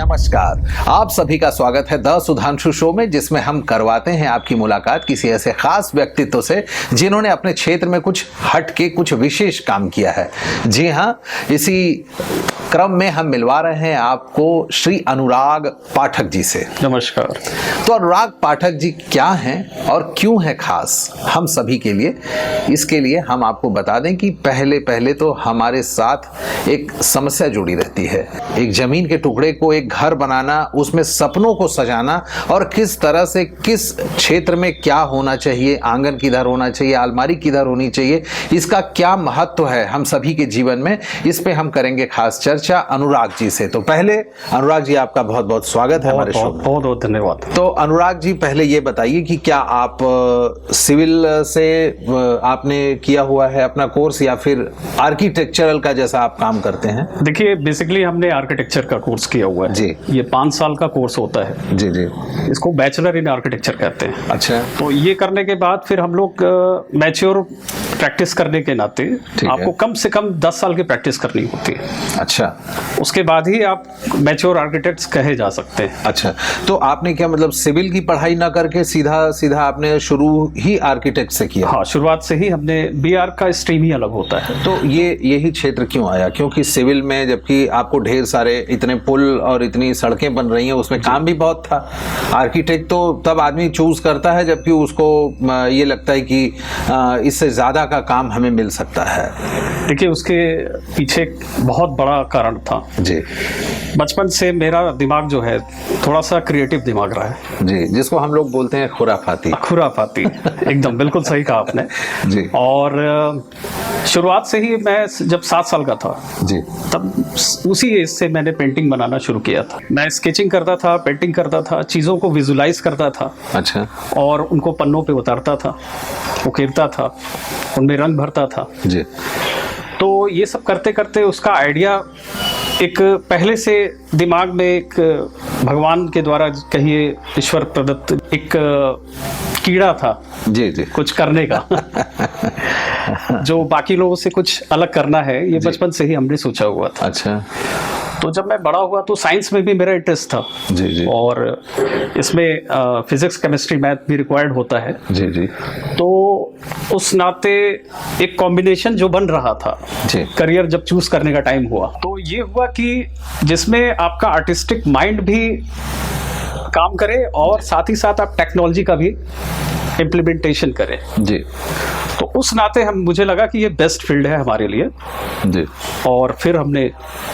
नमस्कार, आप सभी का स्वागत है द सुधांशु शो में, जिसमें हम करवाते हैं आपकी मुलाकात किसी ऐसे खास व्यक्तित्व से जिन्होंने अपने क्षेत्र में कुछ हट के कुछ विशेष काम किया है। जी हाँ, इसी क्रम में हम मिलवा रहे हैं आपको श्री अनुराग पाठक जी से। नमस्कार। तो अनुराग पाठक जी क्या हैं और क्यों है खास हम सभी के लिए, इसके लिए हम आपको बता दें कि पहले तो हमारे साथ एक समस्या जुड़ी रहती है। एक जमीन के टुकड़े को एक घर बनाना, उसमें सपनों को सजाना और किस तरह से किस क्षेत्र में क्या होना चाहिए, आंगन किधर होना चाहिए, अलमारी किधर होनी चाहिए, इसका क्या महत्व है हम सभी के जीवन में, इस पे हम करेंगे खास चर्चा अनुराग जी से। तो पहले अनुराग जी, आपका बहुत बहुत स्वागत है हमारे शो में। बहुत बहुत धन्यवाद। तो अनुराग जी, पहले ये बताइए कि क्या आप सिविल से आपने किया हुआ है अपना कोर्स या फिर आर्किटेक्चरल का जैसा आप काम करते हैं? देखिए, बेसिकली हमने आर्किटेक्चर का कोर्स किया हुआ है जी। ये 5 साल का कोर्स होता है। जी जी। इसको बैचलर इन आर्किटेक्चर कहते हैं। अच्छा। तो ये करने के बाद फिर हम लोग मैच्योर प्रैक्टिस करने के नाते आपको कम से कम 10 साल की प्रैक्टिस करनी होती है। अच्छा। उसके बाद ही आप मैच्योर आर्किटेक्ट्स कहे जा सकते हैं। अच्छा, तो आपने क्या मतलब सिविल की पढ़ाई ना करके सीधा आपने शुरू ही आर्किटेक्ट से किया? हाँ, शुरुआत से ही हमने बीआर का स्ट्रीम ही अलग होता है। तो यही क्षेत्र क्यों आया? क्योंकि सिविल में जबकि आपको ढेर सारे इतने पुल और इतनी सड़कें बन रही हैं, उसमें काम भी बहुत था। आर्किटेक्ट तो तब आदमी चूज करता है जबकि उसको ये लगता है कि इससे ज्यादा का काम हमें मिल सकता है। देखिए, उसके पीछे बहुत बड़ा कारण था। जी। बचपन से मेरा दिमाग जो है थोड़ा सा क्रिएटिव दिमाग रहा है। जी, जिसको हम लोग बोलते हैं खुराफाती। खुराफाती, एकदम बिल्कुल सही कहा आपने। जी। और शुरुआत से ही मैं जब 7 साल का था, जी, तब उसी एज से मैंने पेंटिंग बनाना शुरू किया था। मैं स्केचिंग करता था, पेंटिंग करता था, चीज़ों को विजुलाइज करता था। अच्छा। और उनको पन्नों पे उतारता था, उकेरता था, उनमें रंग भरता था। जी। तो ये सब करते करते उसका आइडिया एक पहले से दिमाग में एक भगवान के द्वारा कहिए ईश्वर प्रदत्त एक कीड़ा था। जी जी। कुछ करने का जो बाकी लोगों से कुछ अलग करना है, ये बचपन से ही हमने सोचा हुआ था। अच्छा। तो जब मैं बड़ा हुआ तो साइंस में भी मेरा इंटरेस्ट था। जी जी। और इसमें फिजिक्स, केमिस्ट्री, मैथ भी रिक्वायर्ड होता है। जी जी। तो उस नाते एक कॉम्बिनेशन जो बन रहा था जी। करियर जब चूज करने का टाइम हुआ, तो ये हुआ कि जिसमें आपका आर्टिस्टिक माइंड भी काम करे और साथ ही साथ आप टेक्नोलॉजी का भी इम्प्लीमेंटेशन करें। जी। तो उस नाते मुझे लगा कि ये बेस्ट फील्ड है हमारे लिए। जी। और फिर हमने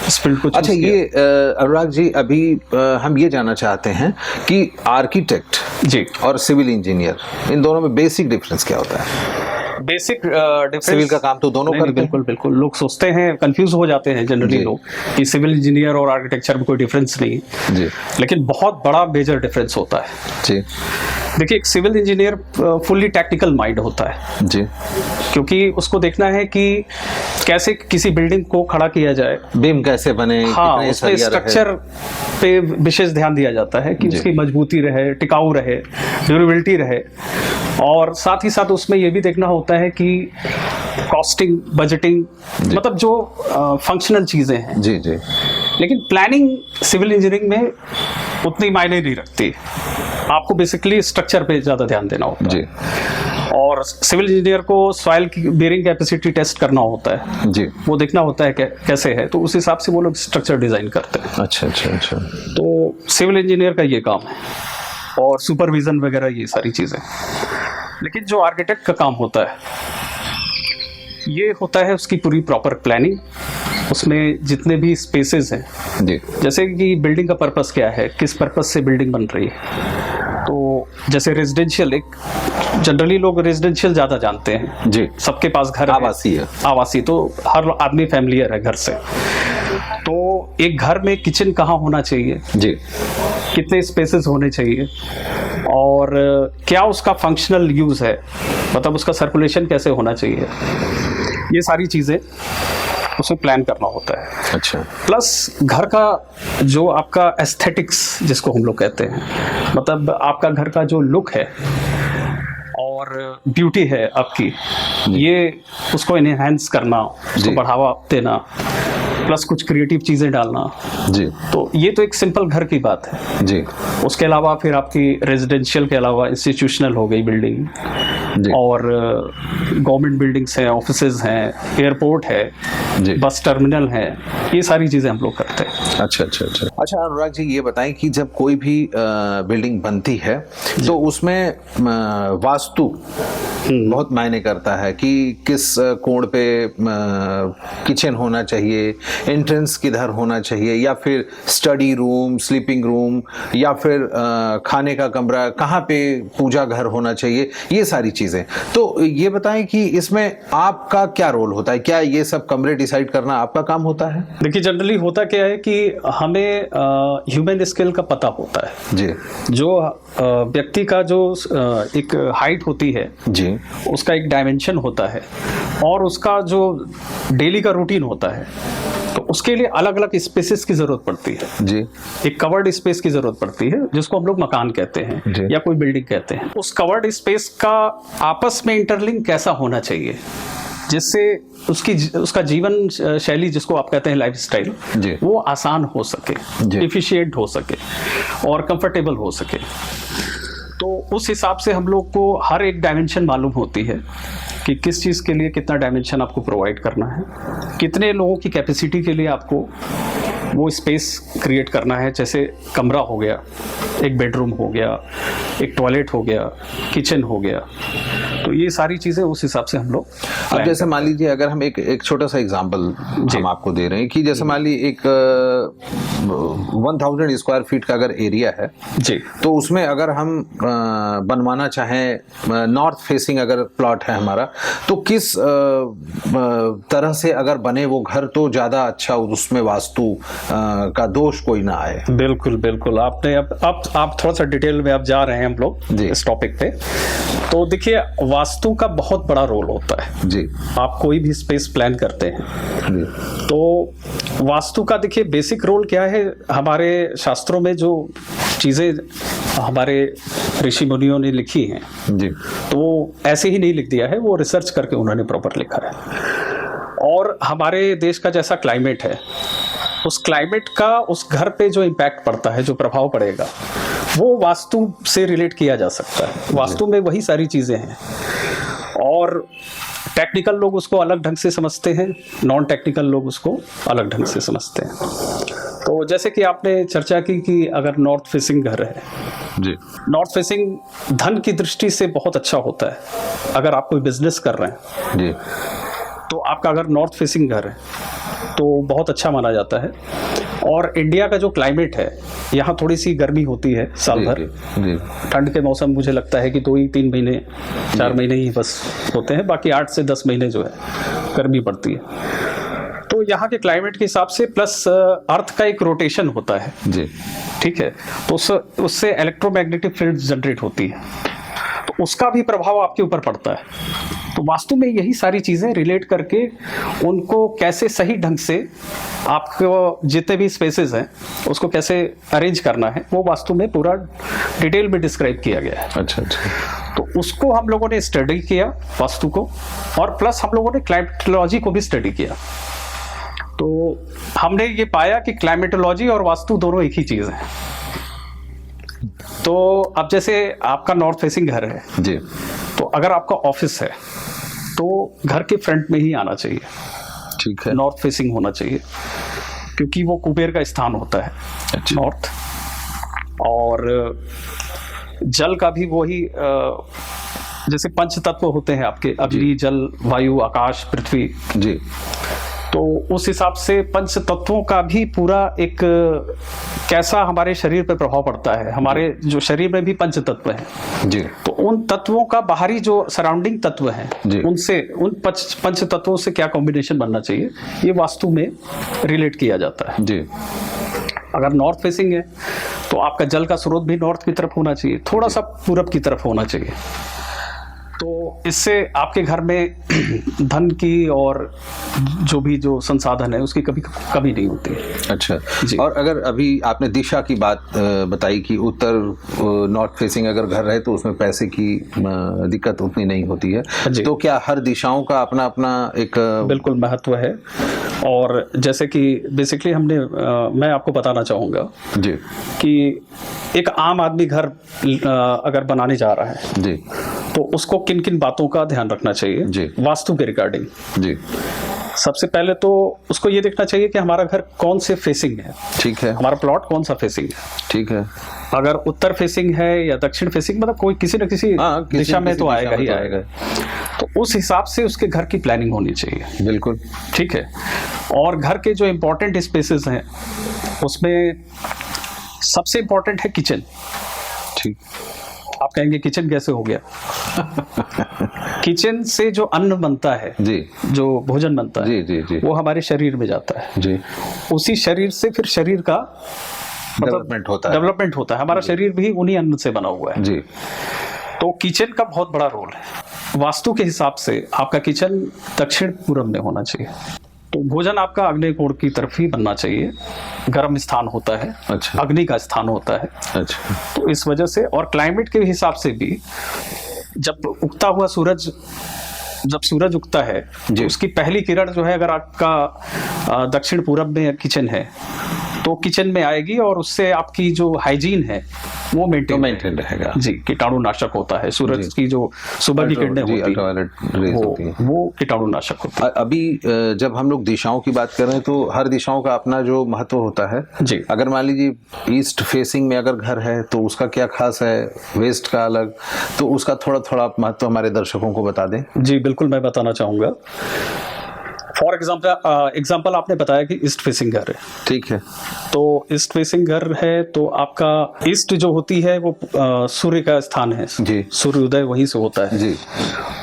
इस फील्ड को अच्छा, ये अनुराग जी, अभी हम ये जानना चाहते हैं कि आर्किटेक्ट जी और सिविल इंजीनियर, इन दोनों में बेसिक डिफरेंस क्या होता है? बेसिक डिफरेंस, सिविल का काम तो दोनों करते हैं। बिल्कुल बिल्कुल। लोग सोचते हैं, कंफ्यूज हो जाते हैं जनरली लोग कि सिविल इंजीनियर और आर्किटेक्चर में कोई डिफरेंस नहीं जी, लेकिन बहुत बड़ा मेजर डिफरेंस होता है जी। देखिए, एक civil engineer fully technical mind होता है जी, क्योंकि उसको देखना है कि कैसे किसी बिल्डिंग को खड़ा किया जाए, बीम कैसे बने, हाँ, उसमें स्ट्रक्चर पे विशेष ध्यान दिया जाता है कि उसकी मजबूती रहे, टिकाऊ रहे, ड्यूरेबिलिटी रहे। और साथ ही साथ उसमें ये भी देखना होता है कि कॉस्टिंग, बजटिंग, मतलब जो फंक्शनल चीजें हैं जी जी। लेकिन प्लानिंग सिविल इंजीनियरिंग में उतनी मायने नहीं रखती। आपको बेसिकली स्ट्रक्चर पे ज्यादा ध्यान देना होता है जी। और सिविल इंजीनियर को सॉइल की बेयरिंग कैपेसिटी टेस्ट करना होता है जी, वो देखना होता है कैसे है, तो उस हिसाब से वो लोग स्ट्रक्चर डिजाइन करते हैं। अच्छा अच्छा अच्छा। तो सिविल इंजीनियर का ये काम है, और सुपरविजन वगैरह ये सारी चीजें। लेकिन जो आर्किटेक्ट का काम होता है, ये होता है उसकी पूरी प्रॉपर प्लानिंग, उसमें जितने भी स्पेसेस हैं जी, जैसे कि बिल्डिंग का पर्पस क्या है, किस पर्पस से बिल्डिंग बन रही है। तो जैसे रेजिडेंशियल, एक जनरली लोग रेजिडेंशियल ज़्यादा जानते हैं जी, सबके पास घर आवासीय है, आवासीय तो हर आदमी फैमिलियर है घर से। तो एक घर में किचन कहाँ होना चाहिए जी, कितने स्पेसेस होने चाहिए, और क्या उसका फंक्शनल यूज़ है, मतलब उसका सर्कुलेशन कैसे होना चाहिए, ये सारी चीज़ें उसमें प्लान करना होता है। अच्छा। प्लस घर का जो आपका एस्थेटिक्स जिसको हम लोग कहते हैं, मतलब आपका घर का जो लुक है और ब्यूटी है आपकी, ये उसको एनहांस करना, उसको बढ़ावा देना, प्लस कुछ क्रिएटिव चीजें डालना जी। तो ये तो एक सिंपल घर की बात है जी। उसके अलावा फिर आपकी रेजिडेंशियल के अलावा इंस्टीट्यूशनल हो गई बिल्डिंग जी। और गवर्नमेंट बिल्डिंग्स हैं, ऑफिसेज हैं, एयरपोर्ट है जी। बस टर्मिनल है, ये सारी चीजें हम लोग करते हैं। अच्छा अच्छा अच्छा अच्छा। अनुराग जी ये बताएं कि जब कोई भी बिल्डिंग बनती है तो उसमें वास्तु बहुत मायने करता है कि किस कोण पे किचन होना चाहिए, एंट्रेंस किधर होना चाहिए, या फिर स्टडी रूम, स्लीपिंग रूम, या फिर खाने का कमरा, कहाँ पे पूजा घर होना चाहिए, ये सारी चीजें। तो ये बताएं कि इसमें आपका क्या रोल होता है? क्या ये सब कमरे डिसाइड करना आपका काम होता है? देखिए जनरली होता क्या है कि हमें ह्यूमन स्केल का पता होता है जी। जो व्यक्ति का जो एक हाइट होती है जी, उसका एक डायमेंशन होता है और उसका जो डेली का रूटीन होता है, तो उसके लिए अलग अलग स्पेसेस की जरूरत पड़ती है जी। एक कवर्ड स्पेस की जरूरत पड़ती है जिसको हम लोग मकान कहते हैं या कोई बिल्डिंग कहते हैं। उस कवर्ड स्पेस का आपस में इंटरलिंक कैसा होना चाहिए जिससे उसका जीवन शैली जिसको आप कहते हैं लाइफस्टाइल, वो आसान हो सके, एफिशिएंट हो सके और कंफर्टेबल हो सके। तो उस हिसाब से हम लोग को हर एक डायमेंशन मालूम होती है कि किस चीज़ के लिए कितना डायमेंशन आपको प्रोवाइड करना है, कितने लोगों की कैपेसिटी के लिए आपको वो स्पेस क्रिएट करना है। जैसे कमरा हो गया, एक बेडरूम हो गया, एक टॉयलेट हो गया, किचन हो गया, तो ये सारी चीज़ें उस हिसाब से हम लोग। अब जैसे मान लीजिए अगर हम एक छोटा सा एग्जांपल हम आपको दे रहे हैं कि जैसे मान लीजिए एक 1000 स्क्वायर फीट का अगर एरिया है जी, तो उसमें अगर हम बनवाना चाहें, नॉर्थ फेसिंग अगर प्लॉट है हमारा, तो किस तरह से अगर बने वो घर तो ज्यादा अच्छा, उसमें वास्तु का दोष कोई ना आए? बिल्कुल बिल्कुल। आपने अब आप थोड़ा सा डिटेल में अब जा रहे हैं हम लोग इस टॉपिक पे। तो देखिए वास्तु का बहुत बड़ा रोल होता है जी। आप कोई भी स्पेस प्लान करते हैं जी, तो वास्तु का देखिए बेसिक रोल क्या है। हमारे शास्त्रों में जो चीजें हमारे ऋषि मुनियों ने लिखी हैं जी, तो वो ऐसे ही नहीं लिख दिया है, वो रिसर्च करके उन्होंने प्रॉपर लिखा है। और हमारे देश का जैसा क्लाइमेट है, उस क्लाइमेट का उस घर पे जो इम्पैक्ट पड़ता है, जो प्रभाव पड़ेगा, वो वास्तु से रिलेट किया जा सकता है। वास्तु में वही सारी चीजें हैं और टेक्निकल लोग उसको अलग ढंग से समझते हैं, नॉन टेक्निकल लोग उसको अलग ढंग से समझते हैं। तो जैसे कि आपने चर्चा की कि अगर नॉर्थ फेसिंग घर है जी, नॉर्थ फेसिंग धन की दृष्टि से बहुत अच्छा होता है। अगर आप कोई बिजनेस कर रहे हैं जी, तो आपका अगर नॉर्थ फेसिंग घर है तो बहुत अच्छा माना जाता है। और इंडिया का जो क्लाइमेट है, यहाँ थोड़ी सी गर्मी होती है साल भर, ठंड के मौसम मुझे लगता है कि 2-3 महीने 4 महीने ही बस होते हैं, बाकी 8 से 10 महीने जो है गर्मी पड़ती है। तो यहाँ के क्लाइमेट के हिसाब से प्लस अर्थ का एक रोटेशन होता है जी, ठीक है, तो उससे इलेक्ट्रोमैग्नेटिक फील्ड जनरेट होती है, तो उसका भी प्रभाव आपके ऊपर पड़ता है। तो वास्तु में यही सारी चीजें रिलेट करके उनको कैसे सही ढंग से आपको जितने भी स्पेसेस हैं उसको कैसे अरेंज करना है, वो वास्तु में पूरा डिटेल में डिस्क्राइब किया गया है। अच्छा अच्छा। तो उसको हम लोगों ने स्टडी किया वास्तु को, और प्लस हम लोगों ने क्लाइमेटोलॉजी को भी स्टडी किया। तो हमने ये पाया कि क्लाइमेटोलॉजी और वास्तु दोनों एक ही चीज है। तो अब जैसे आपका नॉर्थ फेसिंग घर है जी, तो अगर आपका ऑफिस है तो घर के फ्रंट में ही आना चाहिए, ठीक है, नॉर्थ फेसिंग होना चाहिए, क्योंकि वो कुबेर का स्थान होता है। अच्छा। नॉर्थ। और जल का भी वही जैसे पंच तत्व होते हैं आपके, अग्नि, जल, वायु, आकाश, पृथ्वी जी, तो उस हिसाब से पंच तत्वों का भी पूरा एक कैसा हमारे शरीर पर प्रभाव पड़ता है। हमारे जो शरीर में भी पंच तत्व हैं जी, तो उन तत्वों का बाहरी जो सराउंडिंग तत्व हैं उनसे, उन पंच तत्वों से क्या कॉम्बिनेशन बनना चाहिए, ये वास्तु में रिलेट किया जाता है जी। अगर नॉर्थ फेसिंग है तो आपका जल का स्रोत भी नॉर्थ की तरफ होना चाहिए, थोड़ा सा पूरब की तरफ होना चाहिए। तो इससे आपके घर में धन की और जो संसाधन है उसकी कभी कमी नहीं होती है। अच्छा जी। और अगर अभी आपने दिशा की बात बताई कि उत्तर नॉर्थ फेसिंग अगर घर रहे तो उसमें पैसे की दिक्कत उतनी नहीं होती है, तो क्या हर दिशाओं का अपना अपना एक बिल्कुल महत्व है। और जैसे कि बेसिकली मैं आपको बताना चाहूँगा जी कि एक आम आदमी घर अगर बनाने जा रहा है जी, तो उसको किन किन बातों का ध्यान रखना चाहिए जी वास्तु के रिगार्डिंग। जी, सबसे पहले तो उसको ये देखना चाहिए कि हमारा घर कौन से फेसिंग है, ठीक है, हमारा प्लॉट कौन सा फेसिंग है, ठीक है। अगर उत्तर फेसिंग है या दक्षिण फेसिंग, मतलब कोई किसी न किसी दिशा में तो आएगा ही आएगा। तो उस हिसाब से उसके घर की प्लानिंग होनी चाहिए। बिल्कुल ठीक है। और घर के जो इम्पोर्टेंट स्पेसेस हैं उसमें सबसे इम्पोर्टेंट है किचन। ठीक। आप कहेंगे किचन कैसे हो गया? किचन से जो अन्न बनता है जी, जो भोजन बनता है जी जी जी, वो हमारे शरीर में जाता है जी, उसी शरीर से फिर शरीर का डेवलपमेंट होता है। डेवलपमेंट होता है। हमारा शरीर भी उन्हीं अन्न से बना हुआ है जी। तो किचन का बहुत बड़ा रोल है। वास्तु के हिसाब से आपका किचन दक्षिण पूर्व में होना चाहिए। तो भोजन आपका अग्नि कोण की तरफ ही बनना चाहिए। गर्म स्थान होता है, अच्छा, अग्नि का स्थान होता है। अच्छा, तो इस वजह से और क्लाइमेट के हिसाब से भी जब उगता हुआ सूरज जब सूरज उगता है तो उसकी पहली किरण जो है अगर आपका दक्षिण पूरब में किचन है तो किचन में आएगी और उससे आपकी जो हाइजीन है वो मेंटेन रहेगा। जी, कीटाणुनाशक होता है। सूरज की जो सुबह की किरणें होती हैं वो कीटाणुनाशक होती है। अभी जब हम लोग दिशाओं की बात कर रहे हैं तो हर दिशाओं का अपना जो महत्व होता है जी। अगर मान लीजिए ईस्ट फेसिंग में अगर घर है तो उसका क्या खास है, वेस्ट का अलग, तो उसका थोड़ा थोड़ा महत्व हमारे दर्शकों को बता दें। जी बिल्कुल, मैं बताना चाहूँगा। फॉर एग्जाम्पल आपने बताया कि ईस्ट फेसिंग घर है, ठीक है। तो ईस्ट फेसिंग घर है तो आपका ईस्ट जो होती है वो सूर्य का स्थान है जी, सूर्योदय वहीं से होता है जी,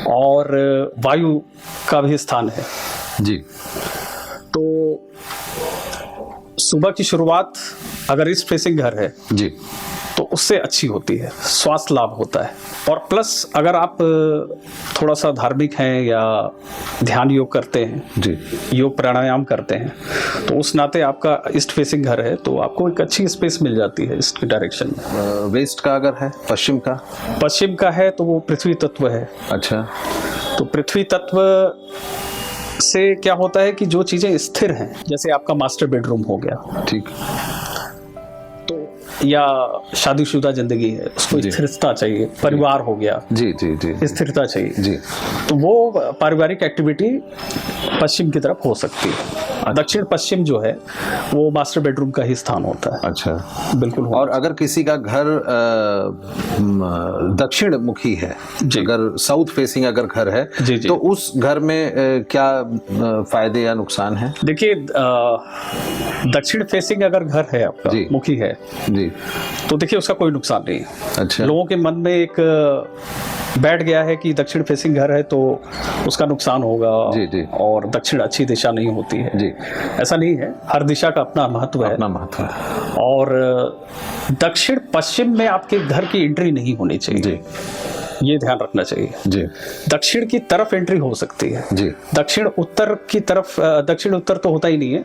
और वायु का भी स्थान है जी। तो सुबह की शुरुआत अगर ईस्ट फेसिंग घर है जी तो उससे अच्छी होती है, स्वास्थ्य लाभ होता है। और प्लस अगर आप थोड़ा सा धार्मिक हैं या ध्यान योग करते हैं जी, योग प्राणायाम करते हैं तो उस नाते आपका ईस्ट फेसिंग घर है तो आपको एक अच्छी स्पेस मिल जाती है ईस्ट की डायरेक्शन में। वेस्ट का अगर है, पश्चिम का है तो वो पृथ्वी तत्व है। अच्छा। तो पृथ्वी तत्व से क्या होता है कि जो चीजें स्थिर हैं, जैसे आपका मास्टर बेडरूम हो गया, ठीक, या शादीशुदा जिंदगी है उसको स्थिरता चाहिए, परिवार हो गया जी जी जी, स्थिरता चाहिए जी, तो वो पारिवारिक एक्टिविटी पश्चिम की तरफ हो सकती है। दक्षिण पश्चिम जो है वो मास्टर बेडरूम का ही स्थान होता है। अच्छा, बिल्कुल। और अगर किसी का घर दक्षिण मुखी है, अगर साउथ फेसिंग अगर घर है जी, तो उस घर में क्या फायदे या नुकसान है? देखिए, दक्षिण फेसिंग अगर घर है आपका मुखी है जी, तो देखिए उसका कोई नुकसान नहीं है। अच्छा। लोगों के मन में एक बैठ गया है कि दक्षिण फेसिंग घर है तो उसका नुकसान होगा जी, जी, और दक्षिण अच्छी दिशा नहीं होती है जी। ऐसा नहीं है, हर दिशा का अपना महत्व है, और दक्षिण पश्चिम में आपके घर की एंट्री नहीं होनी चाहिए जी, ये ध्यान रखना चाहिए जी। दक्षिण की तरफ एंट्री हो सकती है जी, दक्षिण उत्तर की तरफ, दक्षिण उत्तर तो होता ही नहीं है,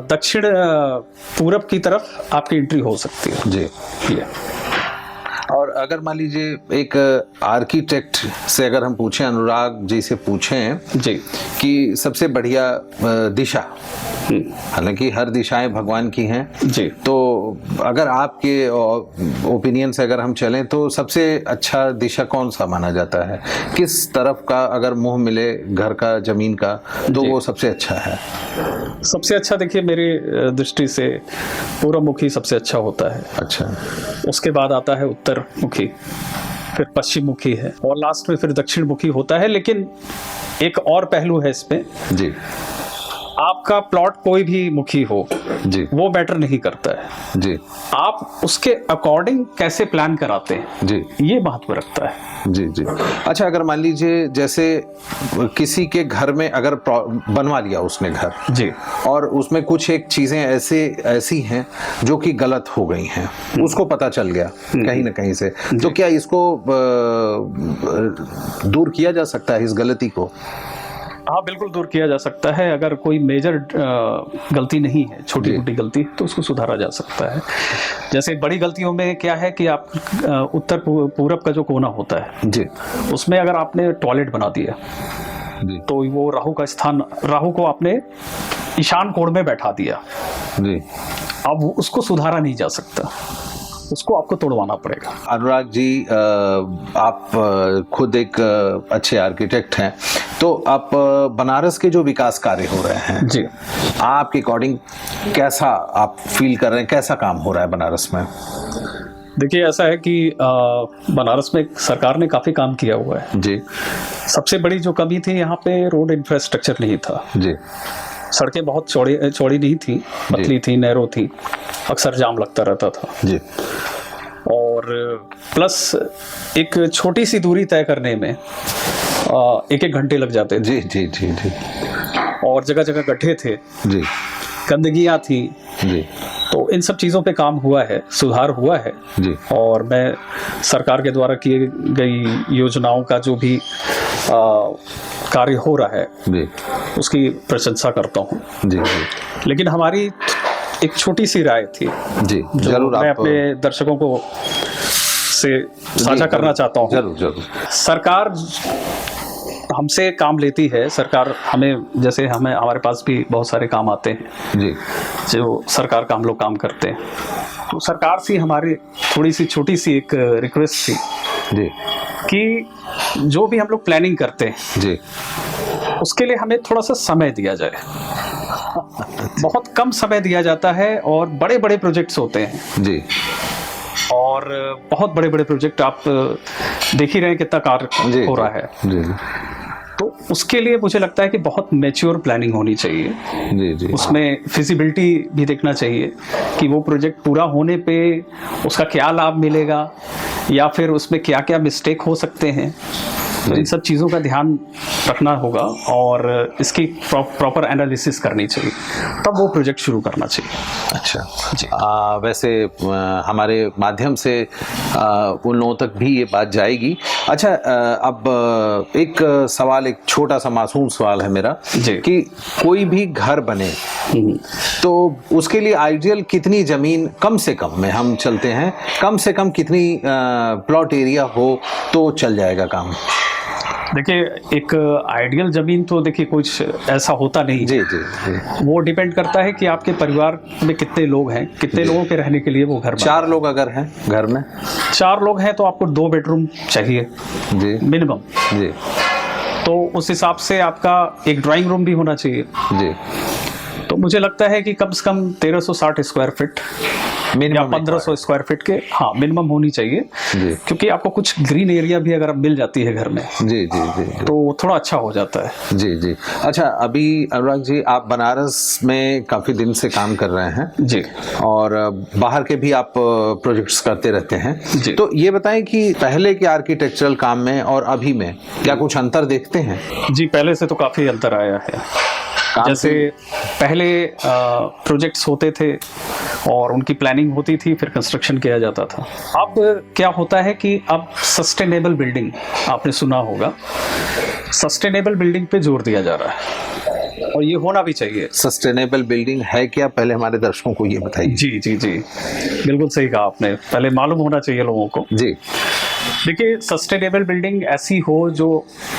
दक्षिण पूरब की तरफ आपकी एंट्री हो सकती है जी। ये और अगर मान लीजिए एक आर्किटेक्ट से अगर हम पूछें, अनुराग जी से पूछें जी कि सबसे बढ़िया दिशा, हालांकि हर दिशाएं भगवान की हैं जी, तो अगर आपके ओपिनियन से अगर हम चलें तो सबसे अच्छा दिशा कौन सा माना जाता है? किस तरफ का अगर मुंह मिले घर का, जमीन का, तो वो सबसे अच्छा है? सबसे अच्छा देखिए मेरी दृष्टि से पूर्व मुखी सबसे अच्छा होता है। अच्छा। उसके बाद आता है उत्तर मुखी, फिर पश्चिम मुखी है, और लास्ट में फिर दक्षिण मुखी होता है। लेकिन एक और पहलू है इसमें जी, आपका प्लॉट कोई भी मुखी हो जी वो मैटर नहीं करता है जी आप उसके अकॉर्डिंग कैसे प्लान कराते हैं जी ये महत्व रखता है। जी जी। अच्छा, अगर मान लीजिए जैसे किसी के घर में अगर बनवा लिया उसने घर जी और उसमें कुछ एक चीजें ऐसी हैं जो कि गलत हो गई हैं, उसको पता चल गया कहीं ना कहीं से, तो क्या इसको दूर किया जा सकता है इस गलती को? हाँ, बिल्कुल दूर किया जा सकता है। अगर कोई मेजर गलती नहीं है, छोटी मोटी गलती, तो उसको सुधारा जा सकता है। जैसे बड़ी गलतियों में क्या है कि आप उत्तर पूरब का जो कोना होता है जी, उसमें अगर आपने टॉयलेट बना दिया जी तो वो राहु का स्थान, राहु को आपने ईशान कोण में बैठा दिया जी, अब उसको सुधारा नहीं जा सकता, उसको आपको तोड़वाना पड़ेगा। अनुराग जी, आप खुद एक अच्छे आर्किटेक्ट हैं, तो आप बनारस के जो विकास कार्य हो रहे हैं जी, आपके अकॉर्डिंग कैसा आप फील कर रहे हैं, कैसा काम हो रहा है बनारस में? देखिए, ऐसा है कि बनारस में सरकार ने काफ़ी काम किया हुआ है जी। सबसे बड़ी जो कमी थी यहाँ पे रोड इंफ्रास्ट्रक्चर नहीं था जी। सड़कें बहुत चौड़ी नहीं थी, पतली थी, नैरो थी, अक्सर जाम लगता रहता था जी। और प्लस एक छोटी सी दूरी तय करने में एक घंटे लग जाते थे। जी जी जी जी। और जगह जगह गड्ढे थे जी, गंदगियाँ थी जी। तो इन सब चीज़ों पे काम हुआ है, सुधार हुआ है जी। और मैं सरकार के द्वारा किए गई योजनाओं का जो भी कार्य हो रहा है जी, उसकी प्रशंसा करता हूँ। जी जी। लेकिन हमारी एक छोटी सी राय थी जी, जो जरूर मैं आप अपने दर्शकों को से साझा करना चाहता हूँ। जरूर जरूर। सरकार हमसे काम लेती है, सरकार हमें हमारे पास भी बहुत सारे काम आते हैं जी, जो सरकार का हम लोग काम करते हैं, तो सरकार से हमारी थोड़ी सी छोटी सी एक रिक्वेस्ट थी जी, कि जो भी हम लोग प्लानिंग करते हैं जी, उसके लिए हमें थोड़ा सा समय दिया जाए। बहुत कम समय दिया जाता है और बड़े बड़े प्रोजेक्ट्स होते हैं जी, और बहुत बड़े बड़े प्रोजेक्ट आप देख ही रहे हैं कितना कार्य हो रहा है। जी, तो उसके लिए मुझे लगता है कि बहुत मैच्योर प्लानिंग होनी चाहिए। जी, जी। उसमें फिजिबिलिटी भी देखना चाहिए कि वो प्रोजेक्ट पूरा होने पे उसका क्या लाभ मिलेगा या फिर उसमें क्या क्या मिस्टेक हो सकते हैं, तो इन सब चीज़ों का ध्यान रखना होगा और इसकी प्रॉपर एनालिसिस करनी चाहिए, तब वो प्रोजेक्ट शुरू करना चाहिए। अच्छा जी। वैसे हमारे माध्यम से उन लोगों तक भी ये बात जाएगी। अच्छा, अब एक सवाल, एक छोटा सा मासूम सवाल है मेरा जी। कि कोई भी घर बने तो उसके लिए आइडियल कितनी जमीन, कम से कम में हम चलते हैं, कम से कम कितनी प्लॉट एरिया हो तो चल जाएगा काम? देखिए, एक आइडियल जमीन तो देखिए कुछ ऐसा होता नहीं। जी जी जी। वो डिपेंड करता है कि आपके परिवार में कितने लोग हैं, कितने लोगों के रहने के लिए वो घर। 4 लोग अगर हैं घर में, 4 लोग हैं तो आपको 2 बेडरूम चाहिए जी मिनिमम। जी। तो उस हिसाब से आपका एक ड्राइंग रूम भी होना चाहिए जी। तो मुझे लगता है कि कम से कम 1360 स्क्वायर फीट या 1500 स्क्वायर फीट के, हाँ, मिनिमम होनी चाहिए जी। क्योंकि आपको कुछ ग्रीन एरिया भी अगर मिल जाती है घर में जी जी जी, तो थोड़ा अच्छा हो जाता है। जी जी। अच्छा, अभी अनुराग जी आप बनारस में काफ़ी दिन से काम कर रहे हैं जी, और बाहर के भी आप प्रोजेक्ट्स करते रहते हैं जी। तो ये बताएं कि पहले के आर्किटेक्चरल काम में और अभी में क्या कुछ अंतर देखते हैं? जी, पहले से तो काफ़ी अंतर आया है। जैसे पहले प्रोजेक्ट्स होते थे और उनकी प्लानिंग होती थी, फिर कंस्ट्रक्शन किया जाता था। अब क्या होता है कि अब सस्टेनेबल बिल्डिंग, आपने सुना होगा, सस्टेनेबल बिल्डिंग पे जोर दिया जा रहा है और ये होना भी चाहिए। सस्टेनेबल बिल्डिंग है क्या, पहले हमारे दर्शकों को ये बताइए। जी जी जी, बिल्कुल सही कहा आपने, पहले मालूम होना चाहिए लोगों को। जी। देखिए, सस्टेनेबल बिल्डिंग ऐसी हो जो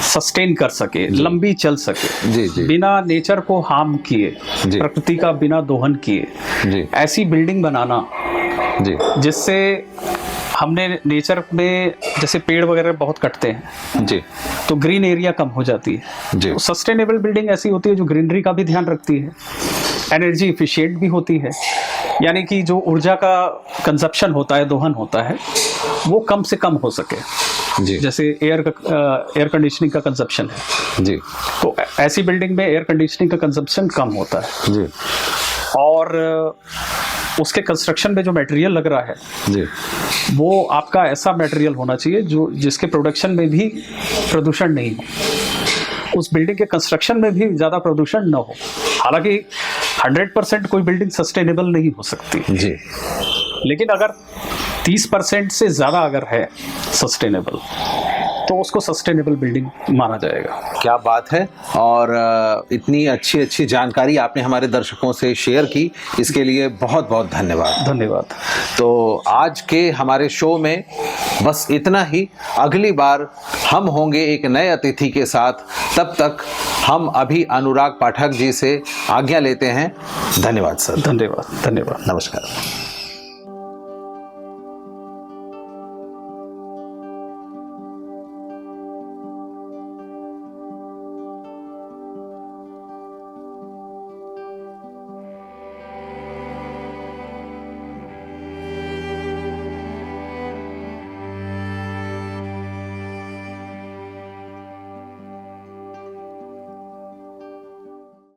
सस्टेन कर सके, लंबी चल सके, जी जी, बिना नेचर को हार्म किए, प्रकृति का बिना दोहन किए, जी, ऐसी बिल्डिंग बनाना जी, जिससे हमने नेचर में जैसे पेड़ वगैरह बहुत कटते हैं जी, तो ग्रीन एरिया कम हो जाती है। जी। तो सस्टेनेबल बिल्डिंग ऐसी होती है जो ग्रीनरी का भी ध्यान रखती है, एनर्जी इफिशिएंट भी होती है, यानी कि जो ऊर्जा का कंजप्शन होता है, दोहन होता है, वो कम से कम हो सके। जी। जैसे एयर कंडीशनिंग का कंजप्शन है जी तो ऐसी बिल्डिंग में एयर कंडीशनिंग का कंजप्शन कम होता है जी और उसके कंस्ट्रक्शन में जो मटेरियल लग रहा है जी वो आपका ऐसा मटेरियल होना चाहिए जो जिसके प्रोडक्शन में भी प्रदूषण नहीं हो, उस बिल्डिंग के कंस्ट्रक्शन में भी ज़्यादा प्रदूषण न हो। हालांकि 100% कोई बिल्डिंग सस्टेनेबल नहीं हो सकती, जी, लेकिन अगर 30% से ज़्यादा अगर है सस्टेनेबल तो उसको सस्टेनेबल बिल्डिंग माना जाएगा। क्या बात है। और इतनी अच्छी अच्छी जानकारी आपने हमारे दर्शकों से शेयर की, इसके लिए बहुत बहुत धन्यवाद। धन्यवाद। तो आज के हमारे शो में बस इतना ही। अगली बार हम होंगे एक नए अतिथि के साथ। तब तक हम अभी अनुराग पाठक जी से आज्ञा लेते हैं। धन्यवाद सर। धन्यवाद। धन्यवाद। नमस्कार।